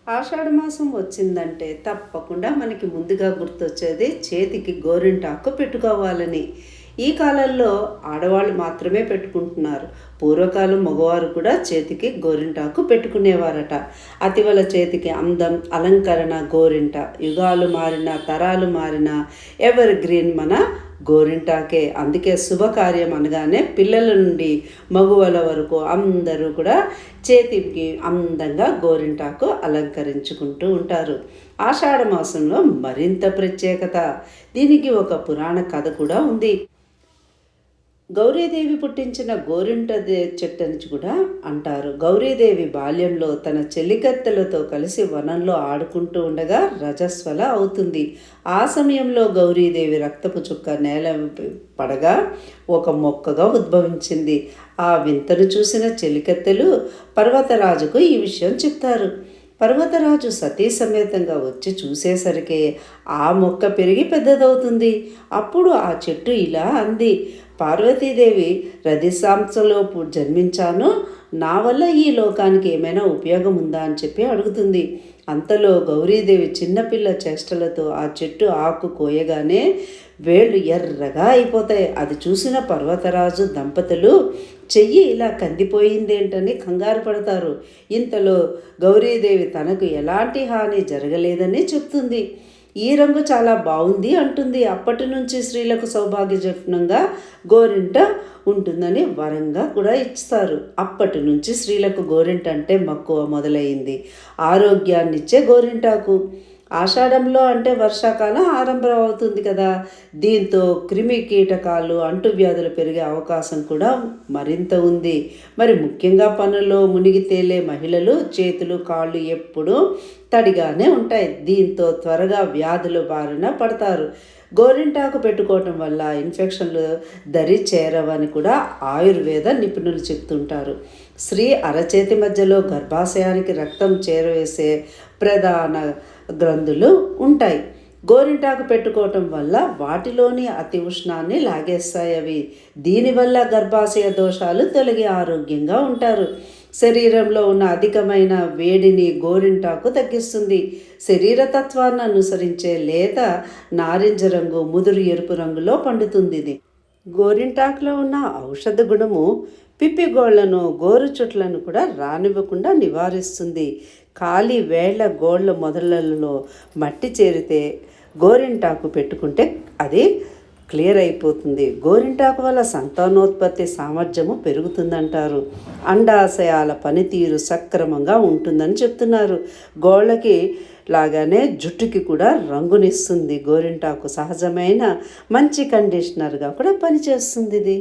ఆషాఢ మాసం వచ్చిందంటే తప్పకుండా మనకి ముందుగా గుర్తొచ్చేది చేతికి గోరింటాకు పెట్టుకోవాలని. ఈ కాలంలో ఆడవాళ్ళు మాత్రమే పెట్టుకుంటున్నారు. పూర్వకాలం మగవారు కూడా చేతికి గోరింటాకు పెట్టుకునేవారట. అతివల చేతికి అందం, అలంకరణ గోరింట. యుగాలు మారినా, తరాలు మారినా ఎవర్ గ్రీన్ మన గోరింటాకే. అందుకే శుభకార్యం అనగానే పిల్లల నుండి మగువల వరకు అందరూ కూడా చేతికి అందంగా గోరింటాకు అలంకరించుకుంటూ ఉంటారు. ఆషాఢ మాసంలో మరింత ప్రత్యేకత. దీనికి ఒక పురాణ కథ కూడా ఉంది. గౌరీదేవి పుట్టించిన గోరింట చెట్టు అని కూడా అంటారు. గౌరీదేవి బాల్యంలో తన చెలికత్తెలతో కలిసి వనంలో ఆడుకుంటూ ఉండగా రజస్వల అవుతుంది. ఆ సమయంలో గౌరీదేవి రక్తపు చుక్క నేల పడగా ఒక మొక్కగా ఉద్భవించింది. ఆ వింతను చూసిన చెలికత్తెలు పర్వతరాజుకు ఈ విషయం చెప్తారు. పర్వతరాజు సతీ సమేతంగా వచ్చి చూసేసరికి ఆ మొక్క పెరిగి పెద్దదవుతుంది. అప్పుడు ఆ చెట్టు ఇలా అంది: పార్వతీదేవి రధిసాంసలో జన్మించాను, నా వల్ల ఈ లోకానికి ఏమైనా ఉపయోగం ఉందా అని చెప్పి అడుగుతుంది. అంతలో గౌరీదేవి చిన్నపిల్ల చేష్టలతో ఆ చెట్టు ఆకు కోయగానే వేళ్ళు ఎర్రగా అయిపోతాయి. అది చూసిన పర్వతరాజు దంపతులు చెయ్యి ఇలా కందిపోయిందేంటని కంగారు పడతారు. ఇంతలో గౌరీదేవి తనకు ఎలాంటి హాని జరగలేదని చెప్తుంది. ఈ రంగు చాలా బాగుంది అంటుంది. అప్పటి నుంచి స్త్రీలకు సౌభాగ్య చిహ్నంగా గోరింట ఉంటుందని వరంగా కూడా ఇస్తారు. అప్పటి నుంచి స్త్రీలకు గోరింట అంటే మక్కువ మొదలైంది. ఆరోగ్యాన్నిచ్చే గోరింటాకు. ఆషాఢంలో అంటే వర్షాకాలం ఆరంభం అవుతుంది కదా. దీంతో క్రిమి కీటకాలు, అంటువ్యాధులు పెరిగే అవకాశం కూడా మరింత ఉంది. మరి ముఖ్యంగా పనుల్లో మునిగి తేలే మహిళలు చేతులు కాళ్ళు ఎప్పుడూ తడిగానే ఉంటాయి. దీంతో త్వరగా వ్యాధుల బారిన పడతారు. గోరింటాకు పెట్టుకోవటం వల్ల ఇన్ఫెక్షన్లు దరి చేరవని కూడా ఆయుర్వేద నిపుణులు చెప్తుంటారు. స్త్రీ అరచేతి మధ్యలో గర్భాశయానికి రక్తం చేరవేసే ప్రధాన గ్రంథులు ఉంటాయి. గోరింటాకు పెట్టుకోవటం వల్ల వాటిలోని అతి ఉష్ణాన్ని లాగేస్తాయి అవి. దీనివల్ల గర్భాశయ దోషాలు తొలగి ఆరోగ్యంగా ఉంటారు. శరీరంలో ఉన్న అధికమైన వేడిని గోరింటాకు తగ్గిస్తుంది. శరీర తత్వాన్ని అనుసరించే లేత నారింజ రంగు, ముదురు ఎరుపు రంగులో పండుతుంది. ఇది గోరింటాకులో ఉన్న ఔషధ గుణము పిప్పిగోళ్లను, గోరు చుట్లను కూడా రానివ్వకుండా నివారిస్తుంది. ఖాళీ వేళ్ల గోళ్ళ మొదళ్లలో మట్టి చేరితే గోరింటాకు పెట్టుకుంటే అది క్లియర్ అయిపోతుంది. గోరింటాకు వల్ల సంతానోత్పత్తి సామర్థ్యము పెరుగుతుందంటారు. అండాశయాల పనితీరు సక్రమంగా ఉంటుందని చెప్తున్నారు. గోళ్ళకి లాగానే జుట్టుకి కూడా రంగునిస్తుంది. గోరింటాకు సహజమైన మంచి కండిషనర్గా కూడా పనిచేస్తుంది ఇది.